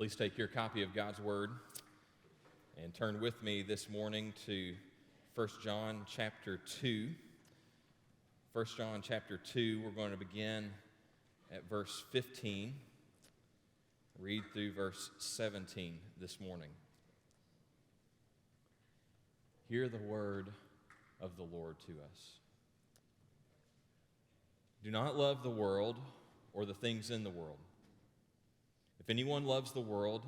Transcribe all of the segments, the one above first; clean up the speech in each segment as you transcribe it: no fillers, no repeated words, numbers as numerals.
Please take your copy of God's Word and turn with me this morning to 1 John chapter 2. 1 John chapter 2, we're going to begin at verse 15. Read through verse 17 this morning. Hear the word of the Lord to us. Do not love the world or the things in the world. If anyone loves the world,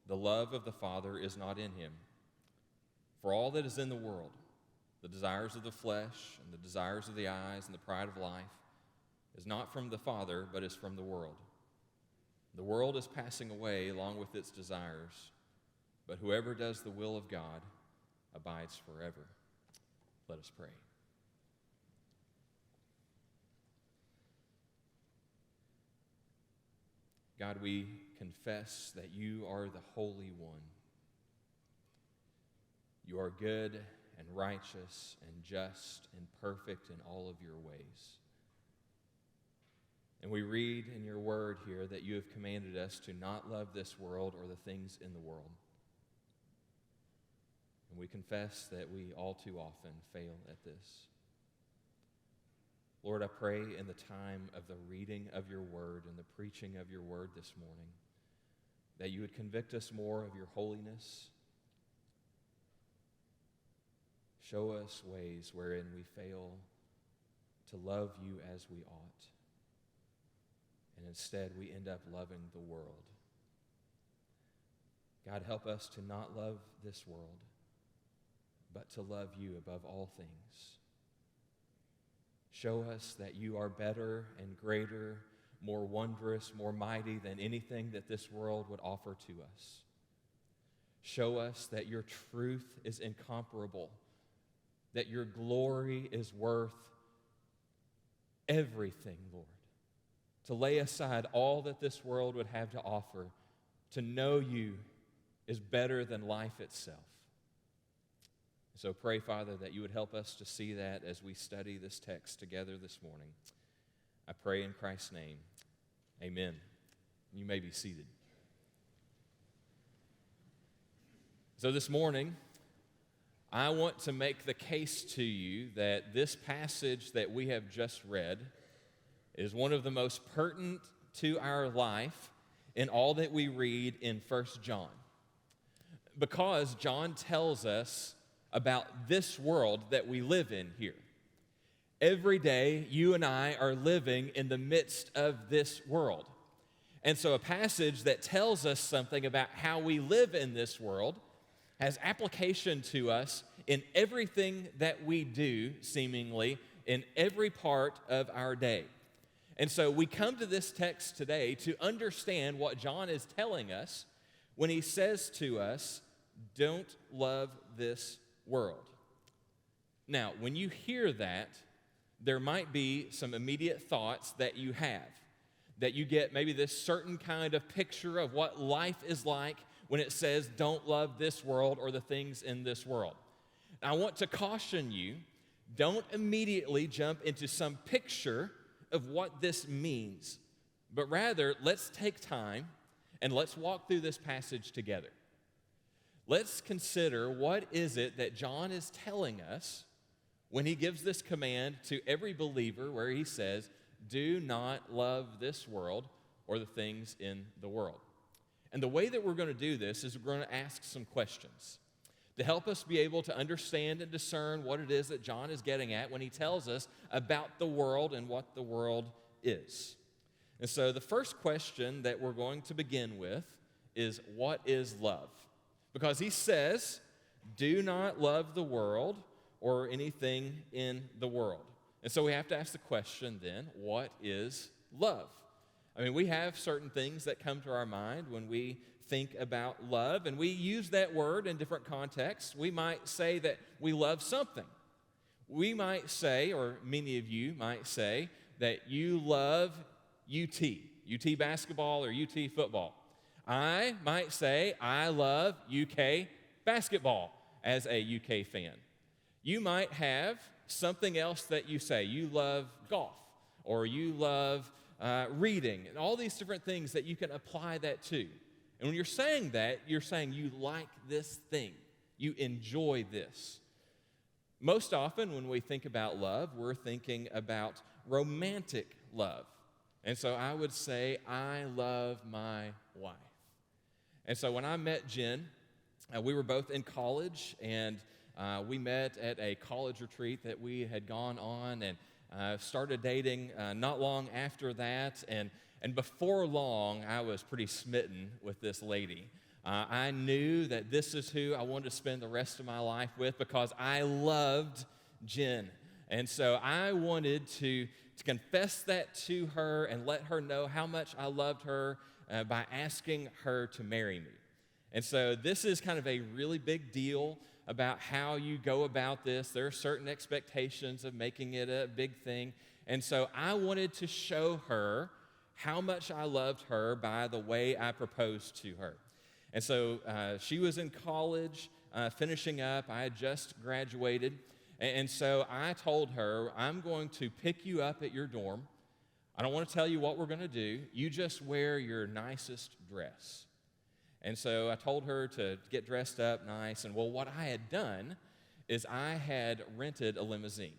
the love of the Father is not in him. For all that is in the world, the desires of the flesh and the desires of the eyes and the pride of life, is not from the Father, but is from the world. The world is passing away along with its desires, but whoever does the will of God abides forever. Let us pray. God, we confess that you are the Holy One. You are good and righteous and just and perfect in all of your ways. And we read in your word here that you have commanded us to not love this world or the things in the world. And we confess that we all too often fail at this. Lord, I pray in the time of the reading of your word and the preaching of your word this morning that you would convict us more of your holiness. Show us ways wherein we fail to love you as we ought. And instead we end up loving the world. God, help us to not love this world, but to love you above all things. Show us that you are better and greater, more wondrous, more mighty than anything that this world would offer to us. Show us that your truth is incomparable, that your glory is worth everything, Lord. To lay aside all that this world would have to offer, to know you is better than life itself. So pray, Father, that you would help us to see that as we study this text together this morning. I pray in Christ's name, amen. You may be seated. So this morning, I want to make the case to you that this passage that we have just read is one of the most pertinent to our life in all that we read in 1 John. Because John tells us about this world that we live in here. Every day, you and I are living in the midst of this world. And so a passage that tells us something about how we live in this world has application to us in everything that we do, seemingly, in every part of our day. And so we come to this text today to understand what John is telling us when he says to us, don't love this world. Now, when you hear that, there might be some immediate thoughts that you have, that you get maybe this certain kind of picture of what life is like when it says, don't love this world or the things in this world. I want to caution you, don't immediately jump into some picture of what this means, but rather, let's take time and let's walk through this passage together. Let's consider what is it that John is telling us when he gives this command to every believer where he says, do not love this world or the things in the world. And the way that we're going to do this is we're going to ask some questions to help us be able to understand and discern what it is that John is getting at when he tells us about the world and what the world is. And so the first question that we're going to begin with is, what is love? Because he says, do not love the world or anything in the world. And so we have to ask the question then, what is love? I mean, we have certain things that come to our mind when we think about love, and we use that word in different contexts. We might say that we love something. We might say, or many of you might say, that you love UT basketball or UT football. I might say I love UK basketball as a UK fan. You might have something else that you say. You love golf, or you love reading, and all these different things that you can apply that to. And when you're saying that, you're saying you like this thing. You enjoy this. Most often when we think about love, we're thinking about romantic love. And so I would say, I love my wife. And so when I met Jen, we were both in college, and we met at a college retreat that we had gone on, and started dating not long after that. And before long, I was pretty smitten with this lady. I knew that this is who I wanted to spend the rest of my life with because I loved Jen. And so I wanted to confess that to her and let her know how much I loved her by asking her to marry me. And so this is kind of a really big deal about how you go about this. There are certain expectations of making it a big thing. And so I wanted to show her how much I loved her by the way I proposed to her. And so she was in college, finishing up. I had just graduated. And so I told her, I'm going to pick you up at your dorm. I don't want to tell you what we're going to do. You just wear your nicest dress. And so I told her to get dressed up nice. And well, what I had done is I had rented a limousine.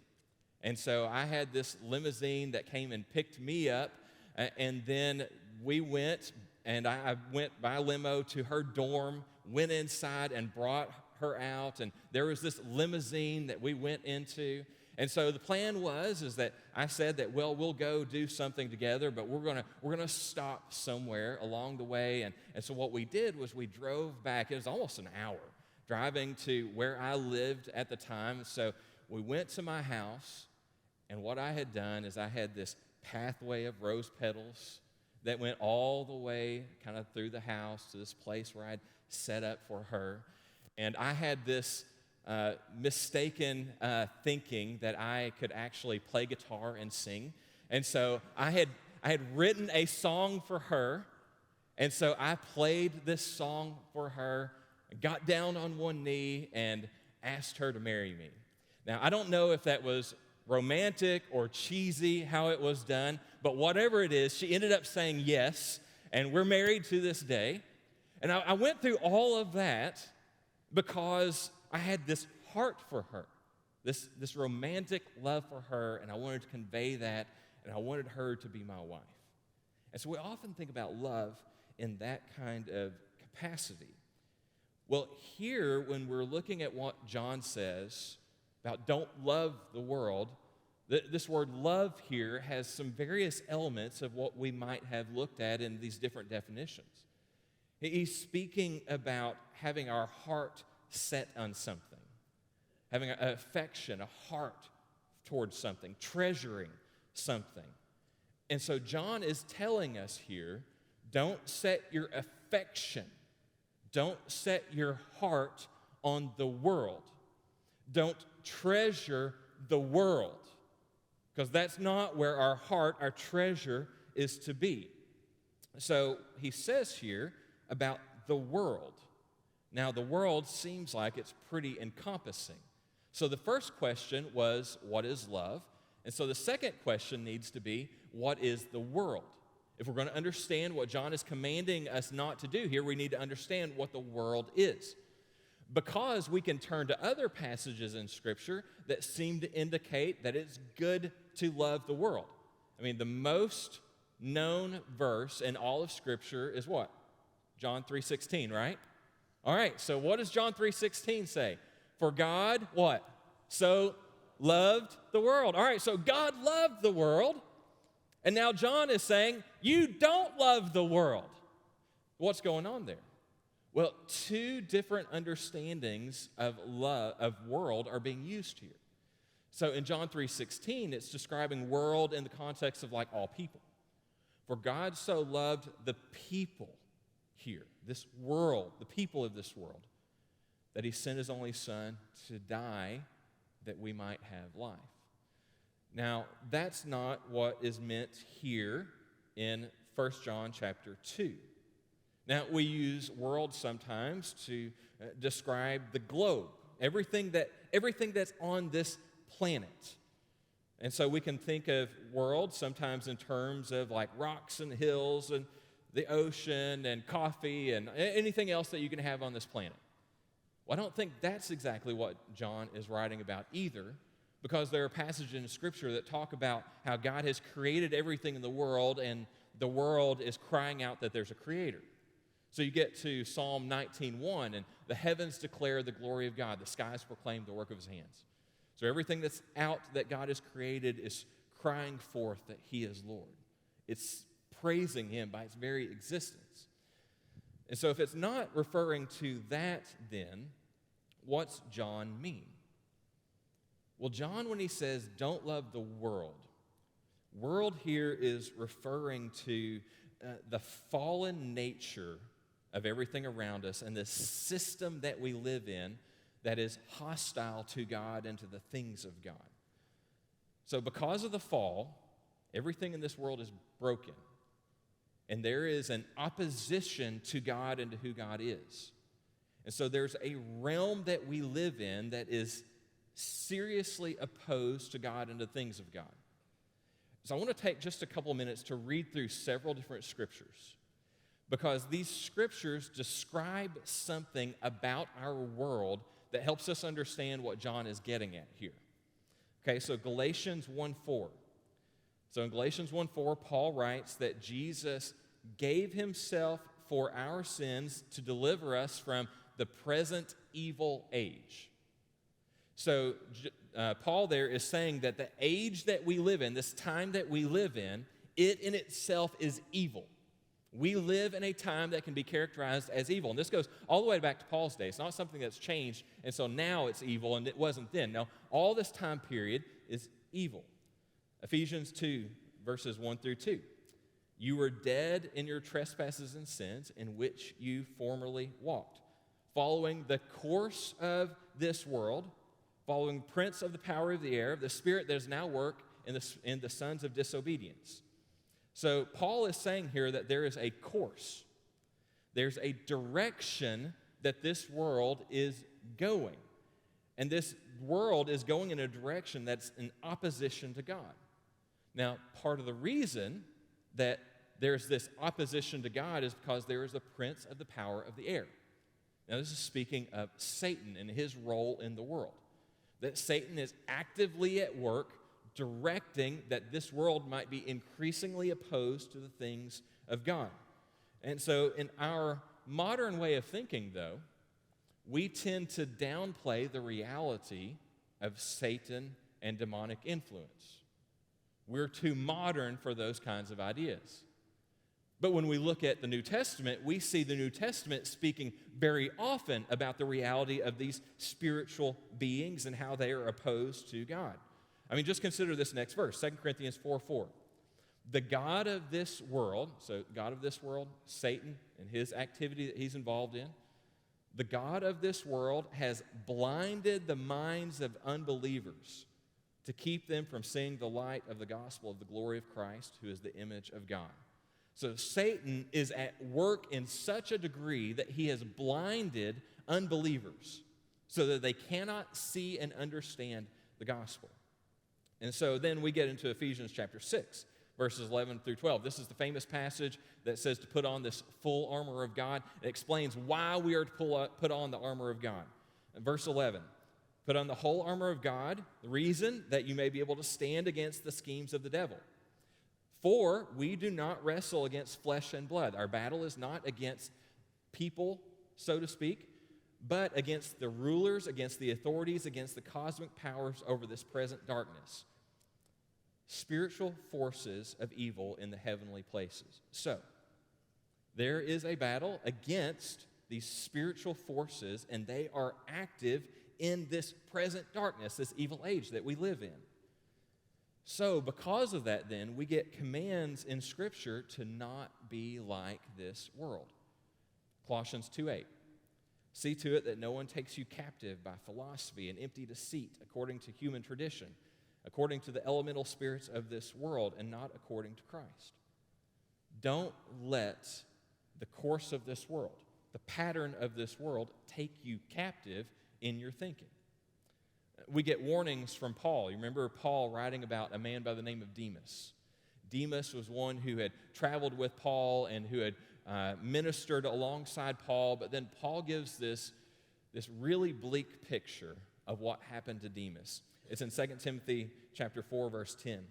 And so I had this limousine that came and picked me up. And then we went, and I went by limo to her dorm, went inside and brought her out. And there was this limousine that we went into. And so the plan is that I said that, well, we'll go do something together, but we're gonna stop somewhere along the way. And so what we did was we drove back. It was almost an hour driving to where I lived at the time. So we went to my house, and what I had done is I had this pathway of rose petals that went all the way kind of through the house to this place where I'd set up for her. And I had this mistaken thinking that I could actually play guitar and sing. And so I had written a song for her, and so I played this song for her, got down on one knee, and asked her to marry me. Now, I don't know if that was romantic or cheesy how it was done, but whatever it is, she ended up saying yes, and we're married to this day. And I went through all of that because I had this heart for her, this romantic love for her, and I wanted to convey that, and I wanted her to be my wife. And so we often think about love in that kind of capacity. Well, here, when we're looking at what John says about don't love the world, this word love here has some various elements of what we might have looked at in these different definitions. He's speaking about having our heart set on something, having an affection, a heart towards something, treasuring something. And so John is telling us here, don't set your affection, don't set your heart on the world. Don't treasure the world, because that's not where our heart, our treasure is to be. So he says here about the world. Now, the world seems like it's pretty encompassing. So the first question was, what is love? And so the second question needs to be, what is the world? If we're going to understand what John is commanding us not to do here, we need to understand what the world is. Because we can turn to other passages in Scripture that seem to indicate that it's good to love the world. I mean, the most known verse in all of Scripture is what? John 3:16, right? All right, so what does John 3:16 say? For God, what? So loved the world. All right, so God loved the world, and now John is saying, you don't love the world. What's going on there? Well, two different understandings of love, of world, are being used here. So in John 3:16, it's describing world in the context of like all people. For God so loved the people here, this world, the people of this world, that he sent his only son to die that we might have life. Now, that's not what is meant here in 1 John chapter 2. Now, we use world sometimes to describe the globe, everything that's on this planet. And so we can think of world sometimes in terms of like rocks and hills and the ocean and coffee and anything else that you can have on this planet. Well, I don't think that's exactly what John is writing about either, because there are passages in Scripture that talk about how God has created everything in the world, and the world is crying out that there's a creator. So you get to Psalm 19:1, and the heavens declare the glory of God, the skies proclaim the work of his hands. So everything that's out that God has created is crying forth that he is Lord. It's praising him by its very existence. And so if it's not referring to that, then what's John mean? Well, John, when he says don't love the world here is referring to the fallen nature of everything around us and the system that we live in that is hostile to God and to the things of God. So because of the fall, everything in this world is broken. And there is an opposition to God and to who God is. And so there's a realm that we live in that is seriously opposed to God and the things of God. So I want to take just a couple minutes to read through several different scriptures, because these scriptures describe something about our world that helps us understand what John is getting at here. Okay, so Galatians 1:4. So in Galatians 1:4, Paul writes that Jesus gave himself for our sins to deliver us from the present evil age. So Paul there is saying that the age that we live in, this time that we live in, it in itself is evil. We live in a time that can be characterized as evil. And this goes all the way back to Paul's day. It's not something that's changed, and so now it's evil, and it wasn't then. No, all this time period is evil. Ephesians 2, verses 1 through 2. You were dead in your trespasses and sins in which you formerly walked, following the course of this world, following the prince of the power of the air, the spirit that is now work in the sons of disobedience. So Paul is saying here that there is a course. There's a direction that this world is going. And this world is going in a direction that's in opposition to God. Now, part of the reason that there's this opposition to God is because there is the prince of the power of the air. Now, this is speaking of Satan and his role in the world. That Satan is actively at work directing that this world might be increasingly opposed to the things of God. And so in our modern way of thinking, though, we tend to downplay the reality of Satan and demonic influence. We're too modern for those kinds of ideas. But when we look at the New Testament, we see the New Testament speaking very often about the reality of these spiritual beings and how they are opposed to God. I mean, just consider this next verse, 2 Corinthians 4:4. The God of this world, so God of this world, Satan and his activity that he's involved in, the God of this world has blinded the minds of unbelievers to keep them from seeing the light of the gospel of the glory of Christ, who is the image of God. So Satan is at work in such a degree that he has blinded unbelievers so that they cannot see and understand the gospel. And so then we get into Ephesians chapter 6, verses 11 through 12. This is the famous passage that says to put on this full armor of God. It explains why we are to put on the armor of God. In verse 11, put on the whole armor of God, the reason that you may be able to stand against the schemes of the devil. For we do not wrestle against flesh and blood. Our battle is not against people, so to speak, but against the rulers, against the authorities, against the cosmic powers over this present darkness. Spiritual forces of evil in the heavenly places. So, there is a battle against these spiritual forces, and they are active in this present darkness, this evil age that we live in. So, because of that, then, we get commands in Scripture to not be like this world. Colossians 2:8. See to it that no one takes you captive by philosophy and empty deceit, according to human tradition, according to the elemental spirits of this world, and not according to Christ. Don't let the course of this world, the pattern of this world, take you captive in your thinking. We get warnings from Paul. You remember Paul writing about a man by the name of Demas. Demas was one who had traveled with Paul and who had ministered alongside Paul, but then Paul gives this really bleak picture of what happened to Demas. It's in 2 Timothy chapter 4, verse 10.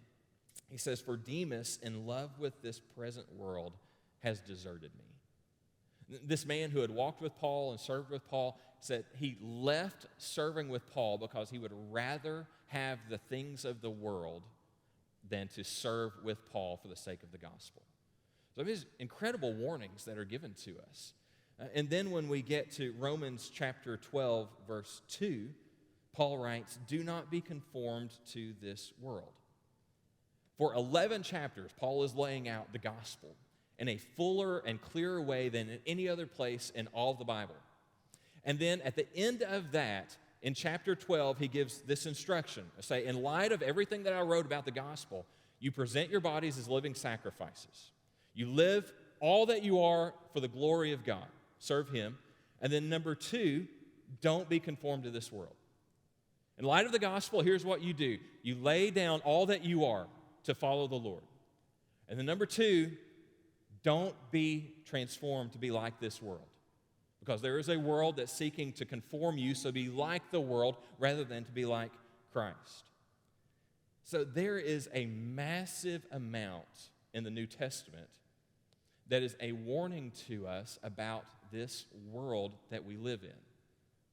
He says, "For Demas, in love with this present world, has deserted me." This man who had walked with Paul and served with Paul said he left serving with Paul because he would rather have the things of the world than to serve with Paul for the sake of the gospel. So these incredible warnings that are given to us. And then when we get to Romans chapter 12, verse 2, Paul writes, "Do not be conformed to this world." For 11 chapters, Paul is laying out the gospel in a fuller and clearer way than in any other place in all of the Bible. And then at the end of that, in chapter 12, he gives this instruction. Say, in light of everything that I wrote about the gospel, you present your bodies as living sacrifices. You live all that you are for the glory of God. Serve him. And then number 2, don't be conformed to this world. In light of the gospel, here's what you do. You lay down all that you are to follow the Lord. And then number 2, don't be transformed to be like this world. Because there is a world that's seeking to conform you, so be like the world rather than to be like Christ. So there is a massive amount in the New Testament that is a warning to us about this world that we live in.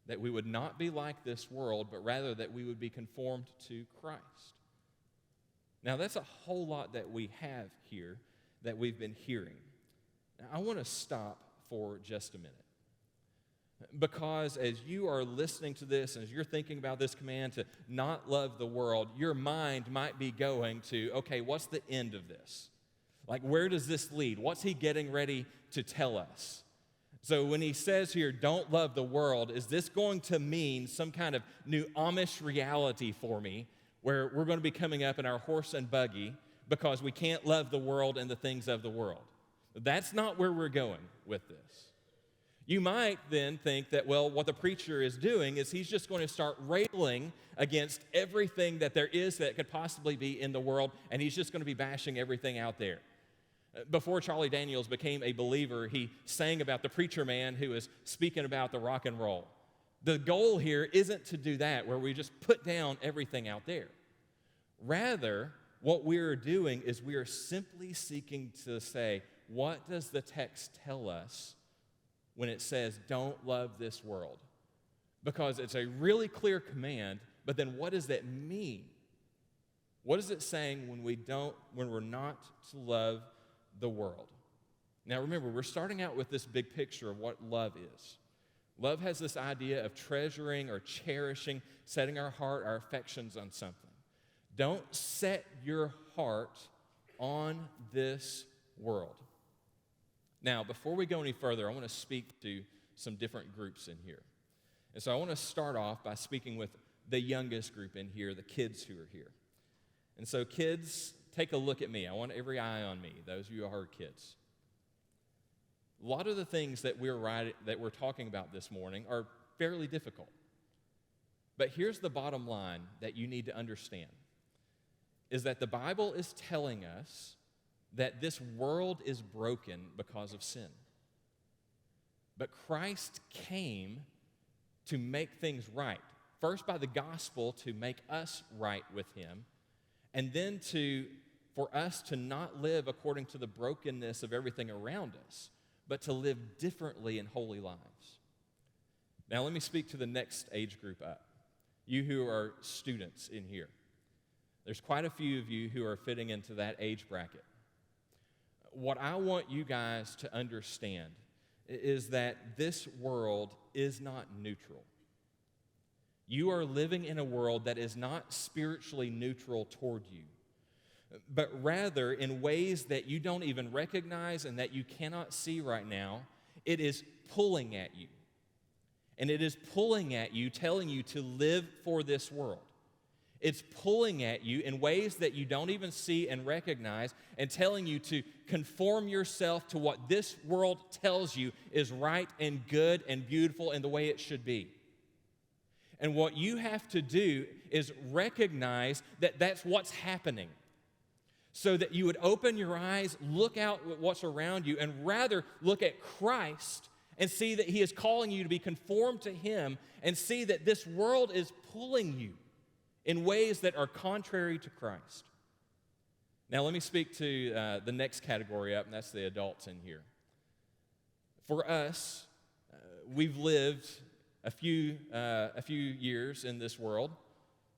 That we would not be like this world, but rather that we would be conformed to Christ. Now, that's a whole lot that we have here that we've been hearing. Now, I want to stop for just a minute. Because as you are listening to this and as you're thinking about this command to not love the world, your mind might be going to, okay, what's the end of this? Like, where does this lead? What's he getting ready to tell us? So when he says here, don't love the world, is this going to mean some kind of new Amish reality for me where we're going to be coming up in our horse and buggy because we can't love the world and the things of the world? That's not where we're going with this. You might then think that, well, what the preacher is doing is he's just going to start railing against everything that there is that could possibly be in the world, and he's just going to be bashing everything out there. Before Charlie Daniels became a believer, he sang about the preacher man who is speaking about the rock and roll. The goal here isn't to do that, where we just put down everything out there. Rather, what we're doing is we are simply seeking to say, what does the text tell us when it says, don't love this world? Because it's a really clear command, but then what does that mean? What is it saying when we're not to love the world? Now remember, we're starting out with this big picture of what love is. Love has this idea of treasuring or cherishing, setting our heart, our affections on something. Don't set your heart on this world. Now, before we go any further, I want to speak to some different groups in here. And so I want to start off by speaking with the youngest group in here, the kids who are here. And so kids, take a look at me. I want every eye on me, those of you who are kids. A lot of the things that we're talking about this morning are fairly difficult. But here's the bottom line that you need to understand, is that the Bible is telling us that this world is broken because of sin. But Christ came to make things right. First by the gospel to make us right with him, and then for us to not live according to the brokenness of everything around us, but to live differently in holy lives. Now let me speak to the next age group up. You who are students in here. There's quite a few of you who are fitting into that age bracket. What I want you guys to understand is that this world is not neutral. You are living in a world that is not spiritually neutral toward you, but rather in ways that you don't even recognize and that you cannot see right now, it is pulling at you. And it is pulling at you, telling you to live for this world. It's pulling at you in ways that you don't even see and recognize, and telling you to conform yourself to what this world tells you is right and good and beautiful and the way it should be. And what you have to do is recognize that that's what's happening. so that you would open your eyes, look out at what's around you, and rather look at Christ and see that he is calling you to be conformed to him, and see that this world is pulling you in ways that are contrary to Christ. Now let me speak to the next category up, and that's the adults in here. For us, we've lived a few years in this world.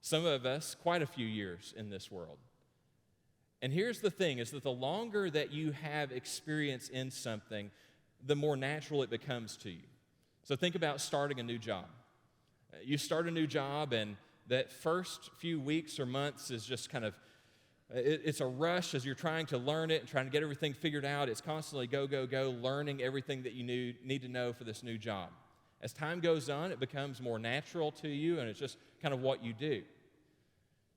Some of us, quite a few years in this world. And here's the thing, is that the longer that you have experience in something, the more natural it becomes to you. So think about starting a new job. You start a new job, and that first few weeks or months is just kind of, it's a rush as you're trying to learn it and trying to get everything figured out. It's constantly go, go, go, learning everything that you need to know for this new job. As time goes on, it becomes more natural to you, and it's just kind of what you do.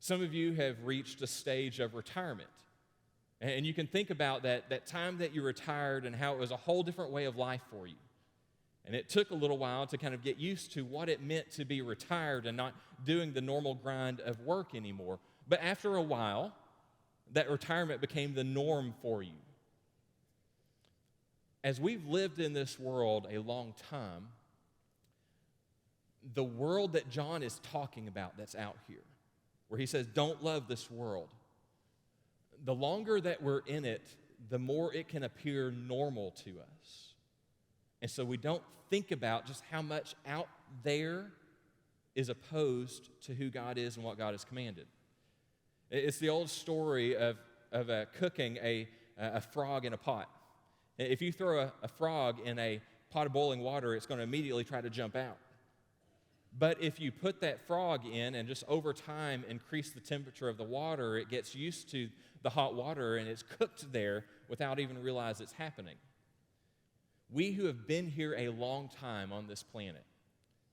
Some of you have reached a stage of retirement, and you can think about that time that you retired and how it was a whole different way of life for you. And it took a little while to kind of get used to what it meant to be retired and not doing the normal grind of work anymore. But after a while, that retirement became the norm for you. As we've lived in this world a long time, the world that John is talking about that's out here, where he says, don't love this world, the longer that we're in it, the more it can appear normal to us. And so we don't think about just how much out there is opposed to who God is and what God has commanded. It's the old story of cooking a frog in a pot. If you throw a frog in a pot of boiling water, it's going to immediately try to jump out. But if you put that frog in and just over time increase the temperature of the water, it gets used to the hot water and it's cooked there without even realize it's happening. We who have been here a long time on this planet,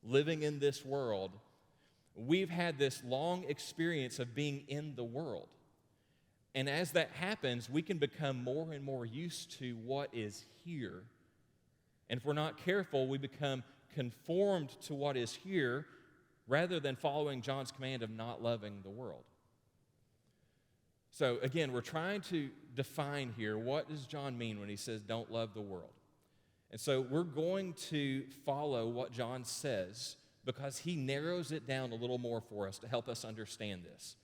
living in this world, we've had this long experience of being in the world. And as that happens, we can become more and more used to what is here. And if we're not careful, we become conformed to what is here rather than following John's command of not loving the world. So again, we're trying to define here, what does John mean when he says don't love the world? And so we're going to follow what John says because he narrows it down a little more for us to help us understand this.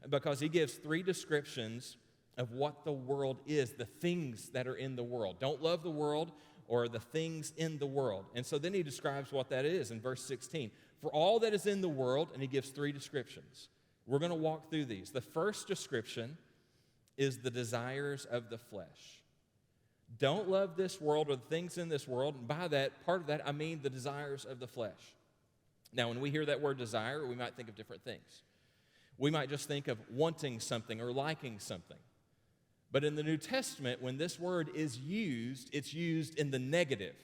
Because he gives 3 descriptions of what the world is, the things that are in the world. Don't love the world, or the things in the world. And so then he describes what that is in verse 16. For all that is in the world, and he gives 3 descriptions. We're going to walk through these. The first description is the desires of the flesh. Don't love this world or the things in this world. And by that, part of that, I mean the desires of the flesh. Now, when we hear that word desire, we might think of different things. We might just think of wanting something or liking something. But in the New Testament, when this word is used, it's used in the negative.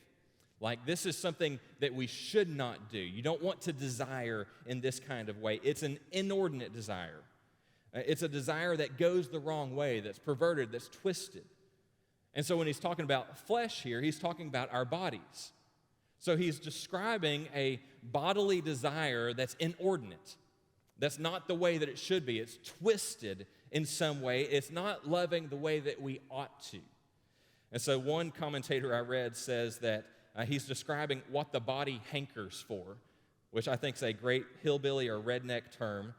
Like, this is something that we should not do. You don't want to desire in this kind of way. It's an inordinate desire. It's a desire that goes the wrong way, that's perverted, that's twisted. And so when he's talking about flesh here, he's talking about our bodies. So he's describing a bodily desire that's inordinate. That's not the way that it should be. It's twisted in some way. It's not loving the way that we ought to. And so one commentator I read says that he's describing what the body hankers for, which I think is a great hillbilly or redneck term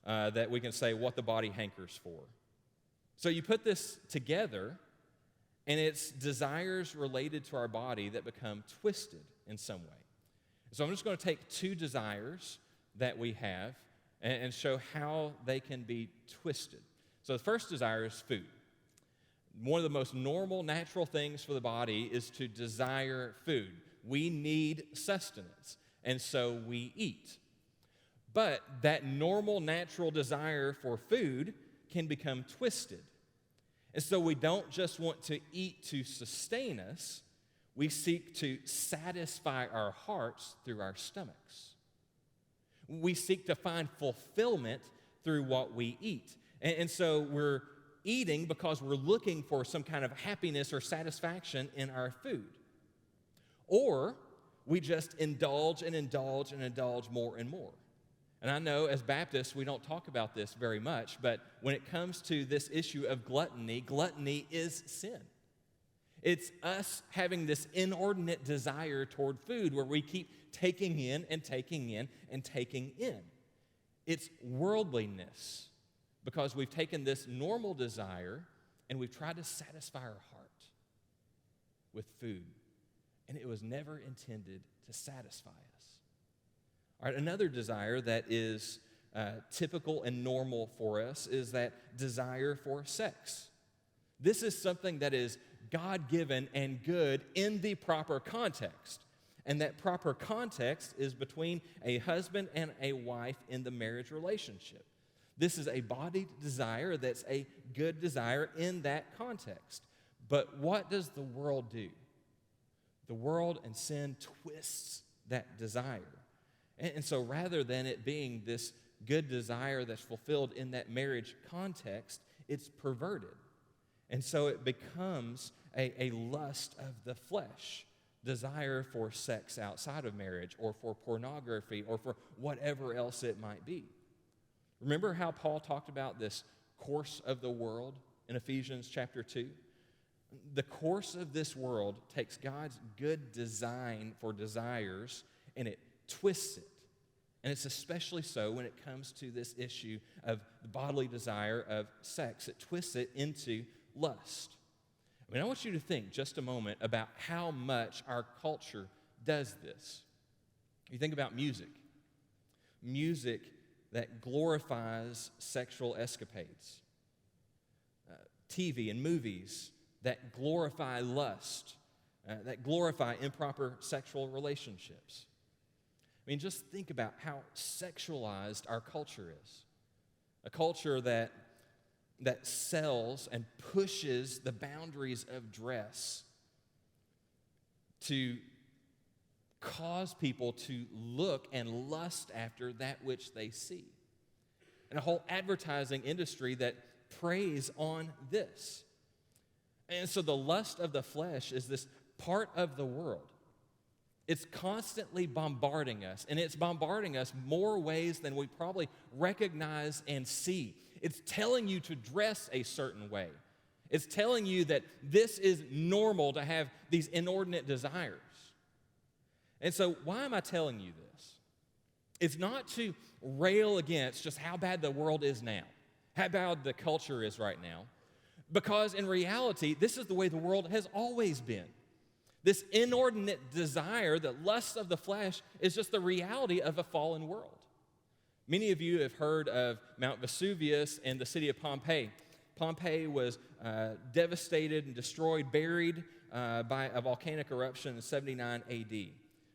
that we can say what the body hankers for. So you put this together, and it's desires related to our body that become twisted in some way. So I'm just going to take 2 desires that we have and show how they can be twisted. So the first desire is food. One of the most normal, natural things for the body is to desire food. We need sustenance, and so we eat. But that normal, natural desire for food can become twisted. And so we don't just want to eat to sustain us, we seek to satisfy our hearts through our stomachs. We seek to find fulfillment through what we eat. And so we're eating because we're looking for some kind of happiness or satisfaction in our food. Or we just indulge and indulge and indulge more and more. And I know as Baptists, we don't talk about this very much, but when it comes to this issue of gluttony, gluttony is sin. It's us having this inordinate desire toward food where we keep taking in and taking in and taking in. It's worldliness because we've taken this normal desire and we've tried to satisfy our heart with food. And it was never intended to satisfy us. All right, another desire that is typical and normal for us is that desire for sex. This is something that is God-given and good in the proper context. And that proper context is between a husband and a wife in the marriage relationship. This is a bodied desire that's a good desire in that context. But what does the world do? The world and sin twists that desire. And so rather than it being this good desire that's fulfilled in that marriage context, it's perverted. And so it becomes a lust of the flesh, desire for sex outside of marriage or for pornography or for whatever else it might be. Remember how Paul talked about this course of the world in Ephesians chapter 2? The course of this world takes God's good design for desires and it twists it. And it's especially so when it comes to this issue of the bodily desire of sex. It twists it into lust. I mean, I want you to think just a moment about how much our culture does this. You think about music. Music that glorifies sexual escapades. TV and movies that glorify lust, that glorify improper sexual relationships. I mean, just think about how sexualized our culture is. A culture that sells and pushes the boundaries of dress to cause people to look and lust after that which they see. And a whole advertising industry that preys on this. And so the lust of the flesh is this part of the world. It's constantly bombarding us, and it's bombarding us more ways than we probably recognize and see. It's telling you to dress a certain way. It's telling you that this is normal to have these inordinate desires. And so why am I telling you this? It's not to rail against just how bad the world is now, how bad the culture is right now, because in reality, this is the way the world has always been. This inordinate desire, the lust of the flesh, is just the reality of a fallen world. Many of you have heard of Mount Vesuvius and the city of Pompeii. Pompeii was devastated and destroyed, buried by a volcanic eruption in 79 AD.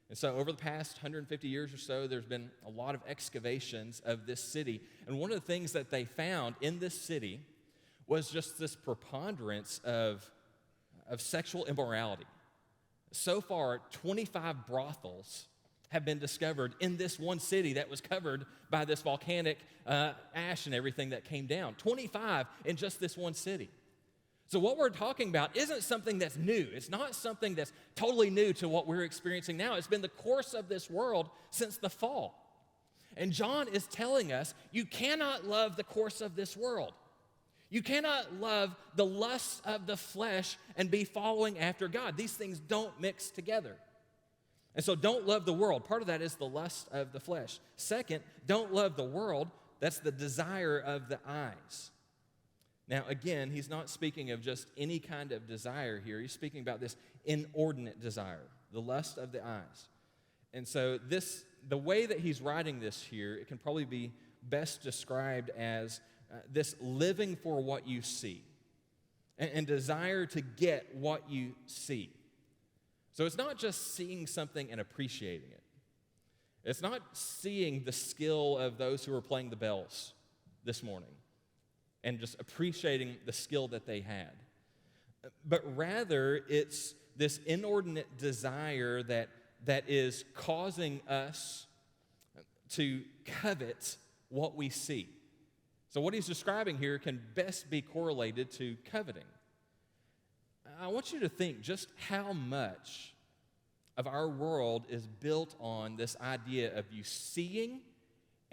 And so over the past 150 years or so, there's been a lot of excavations of this city. And one of the things that they found in this city was just this preponderance of sexual immorality. So far, 25 brothels have been discovered in this one city that was covered by this volcanic ash and everything that came down. 25 in just this one city. So what we're talking about isn't something that's new. It's not something that's totally new to what we're experiencing now. It's been the course of this world since the fall. And John is telling us, you cannot love the course of this world. You cannot love the lusts of the flesh and be following after God. These things don't mix together. And so don't love the world. Part of that is the lust of the flesh. Second, don't love the world. That's the desire of the eyes. Now, again, he's not speaking of just any kind of desire here. He's speaking about this inordinate desire, the lust of the eyes. And so the way that he's writing this here, it can probably be best described as this living for what you see and desire to get what you see. So it's not just seeing something and appreciating it. It's not seeing the skill of those who are playing the bells this morning and just appreciating the skill that they had. But rather, it's this inordinate desire that is causing us to covet what we see. So what he's describing here can best be correlated to coveting. I want you to think just how much of our world is built on this idea of you seeing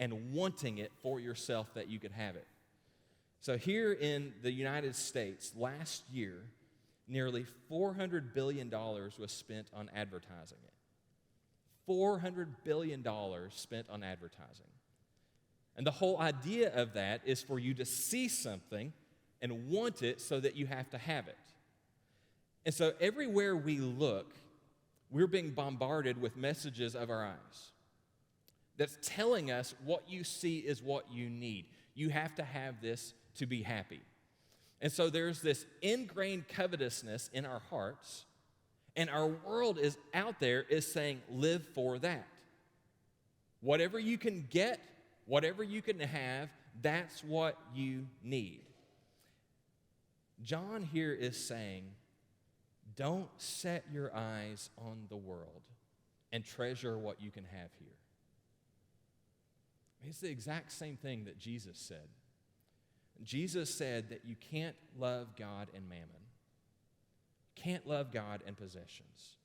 and wanting it for yourself that you could have it. So here in the United States, last year, nearly $400 billion was spent on advertising it. $400 billion spent on advertising. And the whole idea of that is for you to see something and want it so that you have to have it. And so everywhere we look, we're being bombarded with messages of our eyes that's telling us what you see is what you need. You have to have this to be happy. And so there's this ingrained covetousness in our hearts, and our world is out there is saying, live for that. Whatever you can get, whatever you can have, that's what you need. John here is saying, don't set your eyes on the world and treasure what you can have here. It's the exact same thing that Jesus said. Jesus said that you can't love God and mammon. Can't love God and possessions.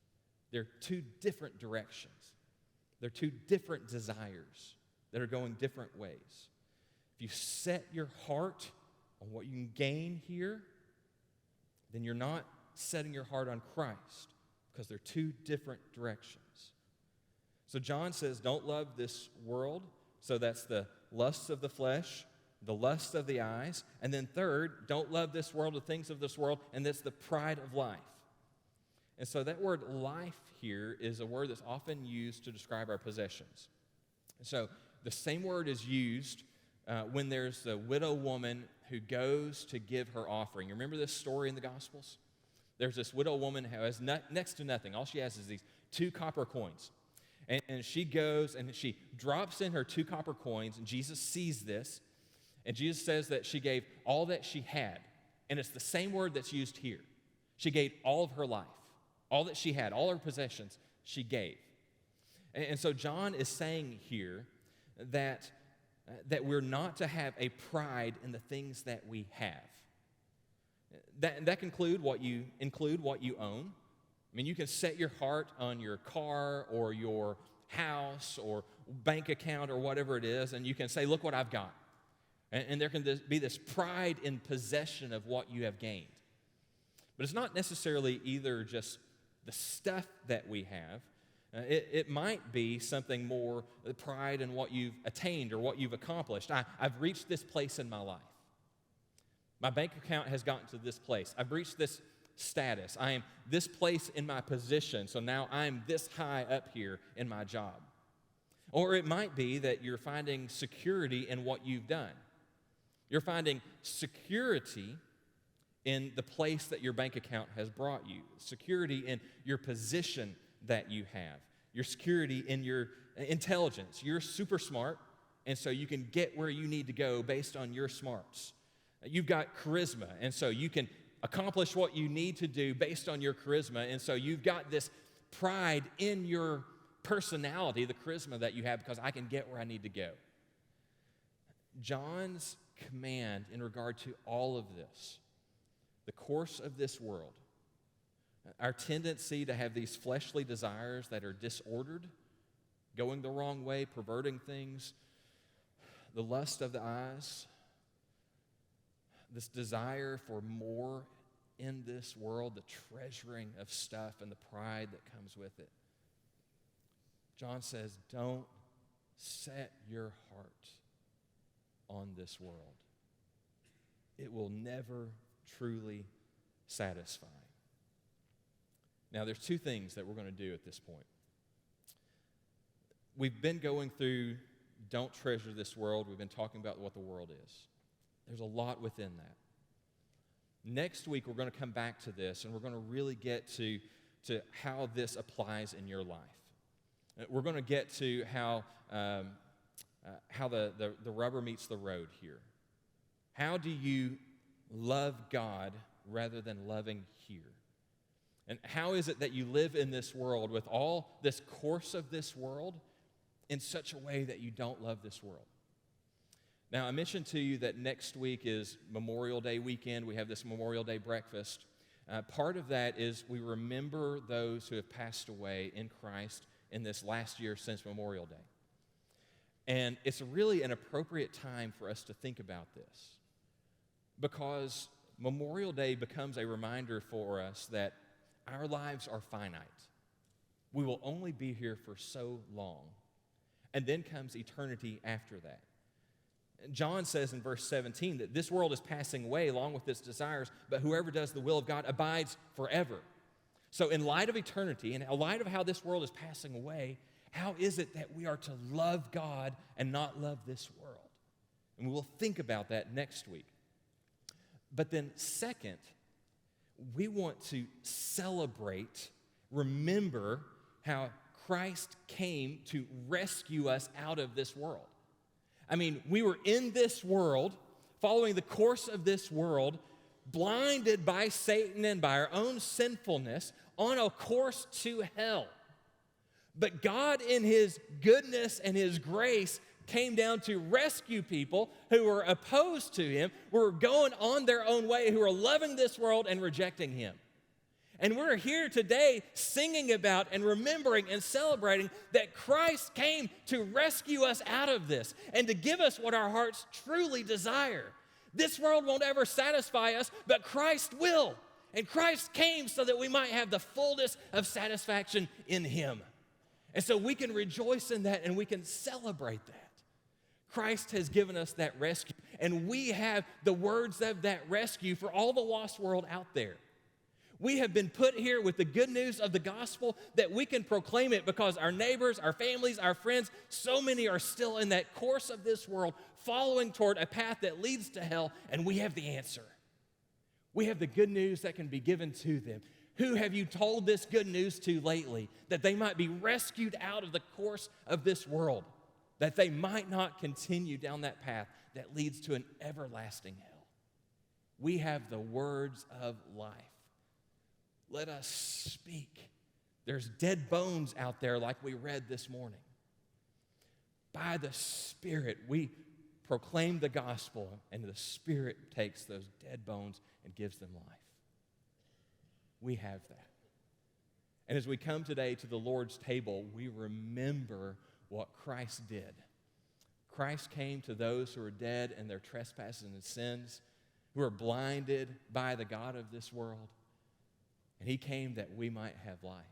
They're two different directions. They're two different desires that are going different ways. If you set your heart on what you can gain here, then you're not setting your heart on Christ, because they're two different directions. So John says, don't love this world. So that's the lusts of the flesh, the lust of the eyes. And then third, don't love this world, the things of this world, and that's the pride of life. And so that word life here is a word that's often used to describe our possessions. So the same word is used when there's the widow woman who goes to give her offering. You remember this story in the Gospels? There's this widow woman who has next to nothing. All she has is these 2 copper coins. And she goes and she drops in her 2 copper coins, and Jesus sees this. And Jesus says that she gave all that she had. And it's the same word that's used here. She gave all of her life. All that she had, all her possessions, she gave. And so John is saying here that we're not to have a pride in the things that we have. That can include what you own. I mean, you can set your heart on your car or your house or bank account or whatever it is, and you can say, look what I've got. And there can be this pride in possession of what you have gained. But it's not necessarily either just the stuff that we have. It might be something more, the pride in what you've attained or what you've accomplished. I've reached this place in my life. My bank account has gotten to this place. I've reached this status. I am this place in my position, so now I'm this high up here in my job. Or it might be that you're finding security in what you've done. You're finding security in the place that your bank account has brought you, security in your position that you have, your security in your intelligence. You're super smart, and so you can get where you need to go based on your smarts. You've got charisma, and so you can accomplish what you need to do based on your charisma, and so you've got this pride in your personality, the charisma that you have, because I can get where I need to go. John's command in regard to all of this, the course of this world, our tendency to have these fleshly desires that are disordered, going the wrong way, perverting things, the lust of the eyes, this desire for more in this world, the treasuring of stuff and the pride that comes with it. John says, don't set your heart on this world. It will never truly satisfy. Now, there's 2 things that we're going to do at this point. We've been going through don't treasure this world. We've been talking about what the world is. There's a lot within that. Next week, we're going to come back to this, and we're going to really get to how this applies in your life. We're going to get to how the rubber meets the road here. How do you love God rather than loving here? And how is it that you live in this world with all this course of this world in such a way that you don't love this world? Now, I mentioned to you that next week is Memorial Day weekend. We have this Memorial Day breakfast. Part of that is we remember those who have passed away in Christ in this last year since Memorial Day. And it's really an appropriate time for us to think about this, because Memorial Day becomes a reminder for us that our lives are finite. We will only be here for so long. And then comes eternity after that. John says in verse 17 that this world is passing away along with its desires, but whoever does the will of God abides forever. So in light of eternity, and in light of how this world is passing away, how is it that we are to love God and not love this world? And we will think about that next week. But then second, we want to celebrate, remember how Christ came to rescue us out of this world. I mean, we were in this world, following the course of this world, blinded by Satan and by our own sinfulness, on a course to hell. But God, in His goodness and His grace, came down to rescue people who were opposed to Him, who were going on their own way, who were loving this world and rejecting Him. And we're here today singing about and remembering and celebrating that Christ came to rescue us out of this and to give us what our hearts truly desire. This world won't ever satisfy us, but Christ will. And Christ came so that we might have the fullness of satisfaction in Him. And so we can rejoice in that and we can celebrate that. Christ has given us that rescue, and we have the words of that rescue for all the lost world out there. We have been put here with the good news of the gospel that we can proclaim it because our neighbors, our families, our friends, so many are still in that course of this world, following toward a path that leads to hell, and we have the answer. We have the good news that can be given to them. Who have you told this good news to lately, that they might be rescued out of the course of this world, that they might not continue down that path that leads to an everlasting hell? We have the words of life. Let us speak. There's dead bones out there like we read this morning. By the Spirit, we proclaim the gospel, and the Spirit takes those dead bones and gives them life. We have that. And as we come today to the Lord's table, we remember what Christ did. Christ came to those who are dead in their trespasses and sins, who are blinded by the God of this world. And He came that we might have life.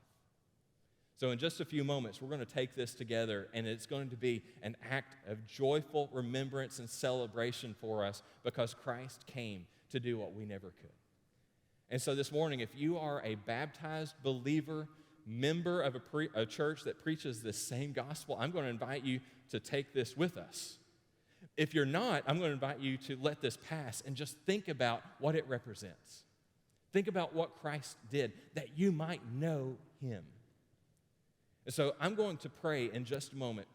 So in just a few moments, we're going to take this together, and it's going to be an act of joyful remembrance and celebration for us because Christ came to do what we never could. And so this morning, if you are a baptized believer, member of a church that preaches this same gospel, I'm going to invite you to take this with us. If you're not, I'm going to invite you to let this pass and just think about what it represents. Think about what Christ did, that you might know Him. And so I'm going to pray in just a moment,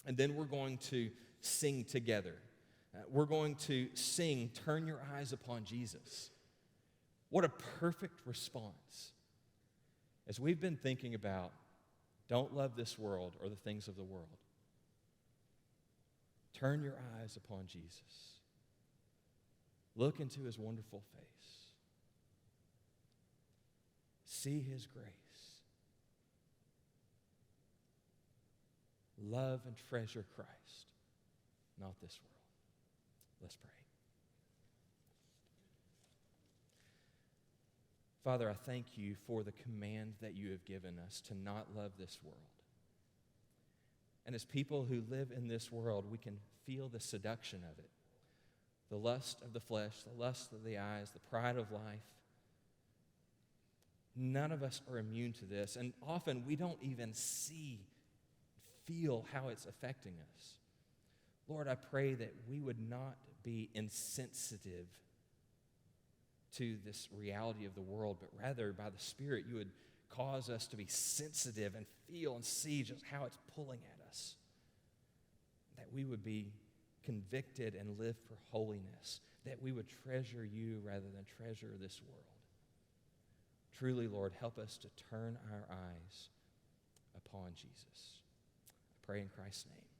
and then we're going to sing together. We're going to sing, "Turn Your Eyes Upon Jesus." What a perfect response. As we've been thinking about, don't love this world or the things of the world. Turn your eyes upon Jesus. Look into His wonderful face. See His grace. Love and treasure Christ, not this world. Let's pray. Father, I thank You for the command that You have given us to not love this world. And as people who live in this world, we can feel the seduction of it. The lust of the flesh, the lust of the eyes, the pride of life. None of us are immune to this, and often we don't even feel how it's affecting us. Lord, I pray that we would not be insensitive to this reality of the world, but rather by the Spirit You would cause us to be sensitive and feel and see just how it's pulling at us. That we would be convicted and live for holiness, that we would treasure You rather than treasure this world. Truly, Lord, help us to turn our eyes upon Jesus. I pray in Christ's name.